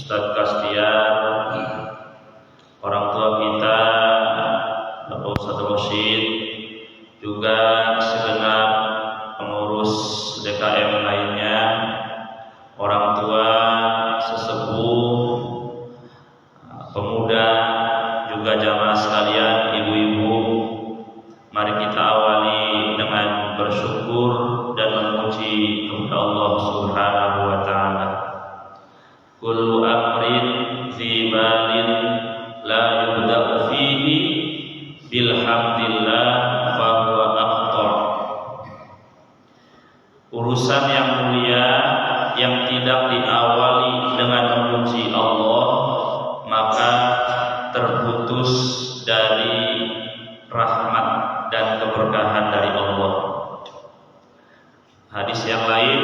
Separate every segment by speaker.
Speaker 1: Ustadz Kastian, orang tua kita, Bapak Ustadz Rosyid, juga segenap pengurus DKM lainnya, orang tua, sesepuh, pemuda, juga jamaah sekalian, ibu-ibu. Mari kita awali dengan bersyukur dan memuji kepada Allah Subhanahu wa taala. Kullu amrin fi balin la yubda'u fihi bilhamdillah fa huwa afdal. Urusan yang mulia yang tidak diawali dengan memuji Allah, maka terputus dari rahmat dan keberkahan dari Allah. Hadis yang lain,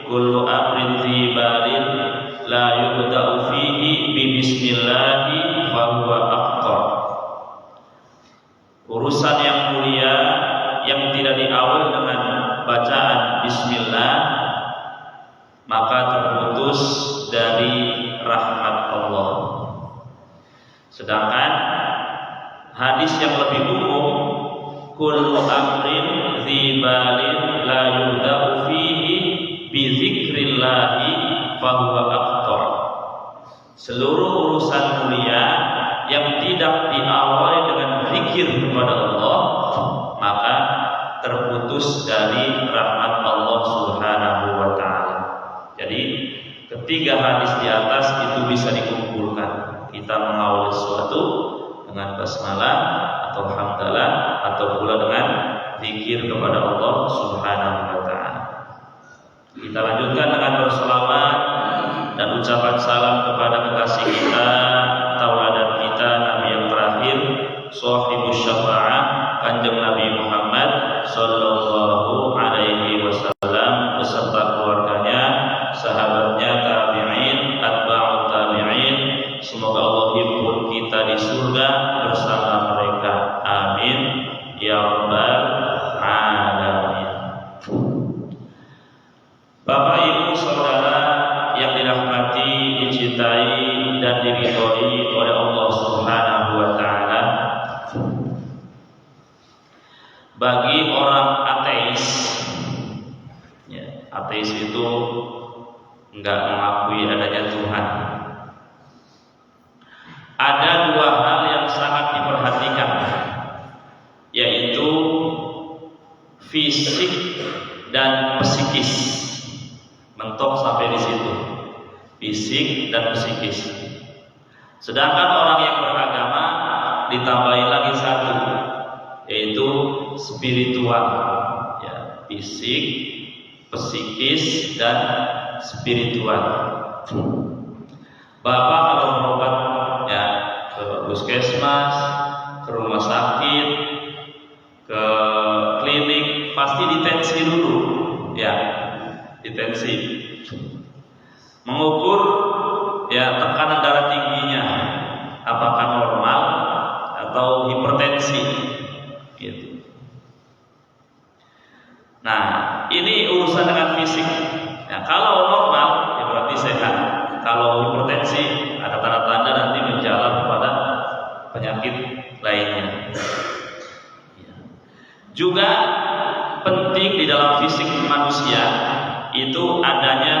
Speaker 1: kullu amrin fi balin la yubda'u fihi bi bismillah fa huwa afdal. Urusan yang mulia yang tidak diawali dengan bacaan bismillah, maka terputus dari rahmat Allah. Sedangkan hadis yang lebih umum, kullu amrin dzi balin la yubda'u fihi bi dzikrillahi fa huwa afdal. Seluruh urusan mulia yang tidak diawali dengan zikir kepada Allah, maka terputus dari rahmat Allah Subhanahu wa taala. Jadi ketiga hadis di atas itu bisa dikumpulkan. Kita mengawali sesuatu dengan basmalah atau hamdalah atau pula dengan zikir kepada Allah Subhanahu wa taala. Kita lanjutkan dengan berselawat dan ucapan salam kepada kekasih kita, tauladan kita, Nabi yang terakhir, Shahibus Syafa'ah, Kanjeng Nabi Muhammad sallallahu alaihi wasallam beserta keluarganya, sahabatnya, tabi'in, atba'ut tabi'in. Semoga Allah himpun kita di surga bersama mereka. Amin ya rabbal alamin. Bapak, Ibu, saudara yang dirahmati, dicintai dan diridhoi oleh Allah Subhanahu wa taala. Bagi orang ateis, ya, ateis itu enggak mengakui adanya Tuhan. Ada dua hal yang sangat diperhatikan, yaitu fisik dan psikis. Mentok sampai di situ, fisik dan psikis. Sedangkan orang yang beragama ditambahi lagi satu, yaitu spiritual, ya, fisik, psikis dan spiritual. Bapak kalau berobat, ya, ke puskesmas, ke rumah sakit, ke klinik, pasti ditensi dulu, ya, ditensi, mengukur, ya, tekanan darah tingginya apakah normal atau hipertensi, gitu. Nah, ini urusan dengan fisik. Ya, kalau normal, ya berarti sehat. Kalau hipertensi, ada tanda-tanda nanti menjalar kepada penyakit lainnya. Ya. Juga penting di dalam fisik manusia itu adanya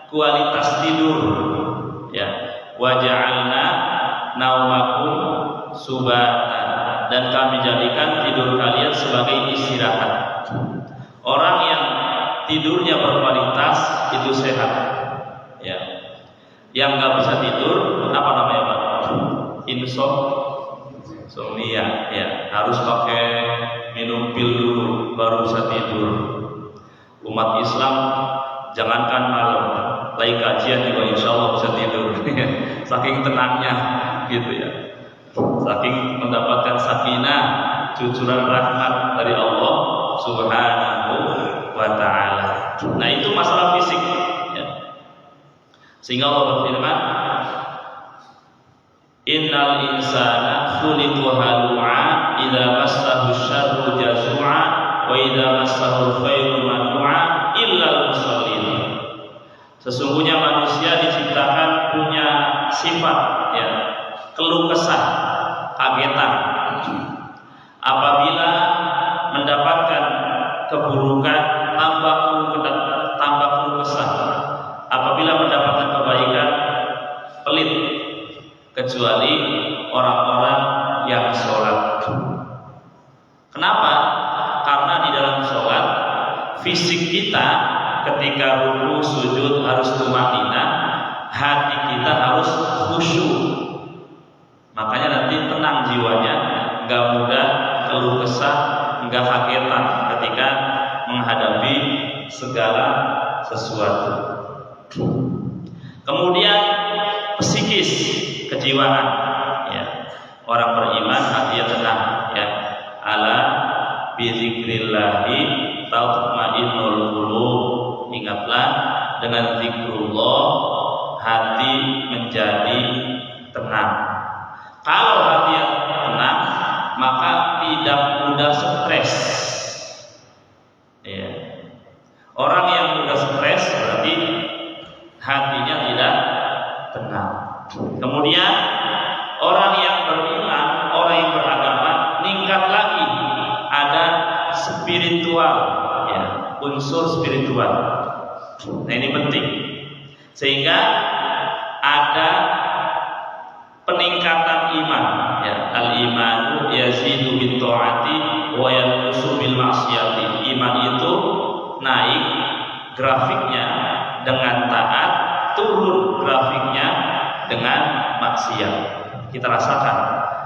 Speaker 1: kualitas tidur. Ya, waja'alna naumakum subata, dan kami jadikan tidur kalian sebagai istirahat. Orang yang tidurnya berkualitas itu sehat. Ya. Yang nggak bisa tidur, apa namanya Pak? Insomnia. Ya, harus pakai minum pil dulu baru bisa tidur. Umat Islam jangankan malam, lagi kajian juga insya Allah bisa tidur. Saking tenangnya, gitu ya. Saking mendapatkan sakinah, cucuran rahmat dari Allah Subhanahu wa ta'ala. Nah, itu masalah fisik, ya. Sehingga Allah berfirman, innal insana khuliqa halu'a idza massahu syarru jazua wa idza massahu khairu manu'a illa al-musallin. Sesungguhnya manusia diciptakan punya sifat ya, keluh kesah, kagetan. Apabila mendapatkan keburukan tambah keluh kesah. Apabila mendapatkan kebaikan pelit, kecuali orang-orang yang sholat. Kenapa? Karena di dalam sholat fisik kita ketika ruku sujud harus tumanina, hati kita harus khusyuk. Makanya nanti tenang jiwanya, nggak mudah keluh kesah, nggak kagetan ketika menghadapi segala sesuatu. Kemudian psikis, kejiwaan ya. Orang beriman hatinya tenang ya. Ala bizikrillahi tatma'innul qulub. Ingatlah, dengan zikrullah hati menjadi tenang. Kalau hati yang tenang, maka tidak mudah stres ya. Orang yang mudah stres berarti hatinya tidak tenang. Kemudian orang yang beriman, orang yang beragama meningkat lagi, ada spiritual ya, unsur spiritual. Nah ini penting, sehingga ada peningkatan iman ya. Al imanu yazidu bit taati wa yanqusu bil ma'siyati. Iman itu naik grafiknya dengan taat, turun grafiknya dengan maksiat. Kita rasakan,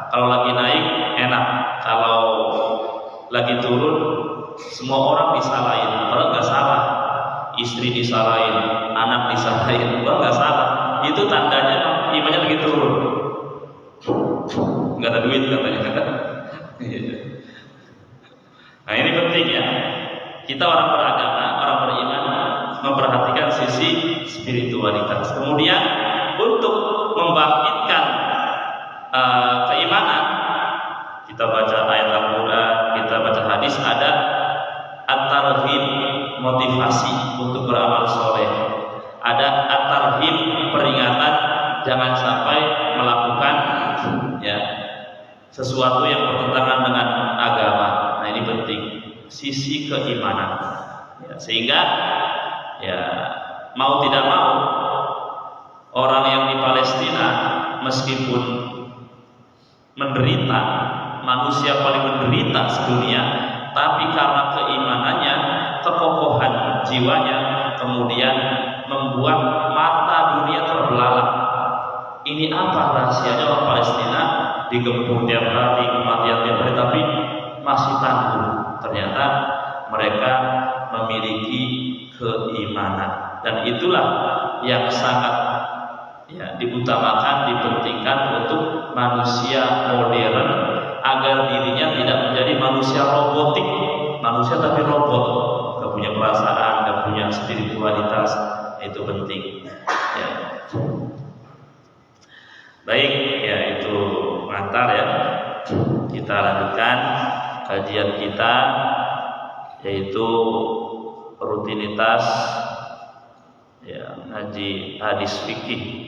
Speaker 1: kalau lagi naik enak, kalau lagi turun semua orang disalahin, padahal nggak salah. Istri disalahin, anak disalahin, padahal nggak salah. Itu tandanya imannya lagi turun. Nggak ada duit katanya. Nah ini penting ya. Kita orang beragama, orang beriman memperhatikan sisi spiritualitas. Kemudian untuk membangkitkan keimanan, kita baca ayat Al-Quran, kita baca hadis, ada at-tarhib, motivasi untuk beramal soleh. Ada at-tarhib, peringatan jangan sampai melakukan ya sesuatu yang bertentangan dengan agama. Nah ini penting, sisi keimanan ya, sehingga ya mau tidak mau orang yang di Palestina meskipun menderita, manusia paling menderita sedunia, tapi karena keimanannya, kekokohan jiwanya, kemudian membuat mata dunia terbelalak. Ini apa rahasianya orang Palestina digempur tiap hari, kematian tiap hari, tapi masih tangguh. Ternyata mereka memiliki keimanan, dan itulah yang sangat ya, diutamakan, dipentingkan untuk manusia modern agar dirinya tidak menjadi manusia robotik, manusia tapi robot, gak punya perasaan, gak punya spiritualitas. Itu penting ya. Baik ya, itu pengantar ya. Kita lanjutkan kajian kita, yaitu rutinitas ya, ngaji hadis fikih.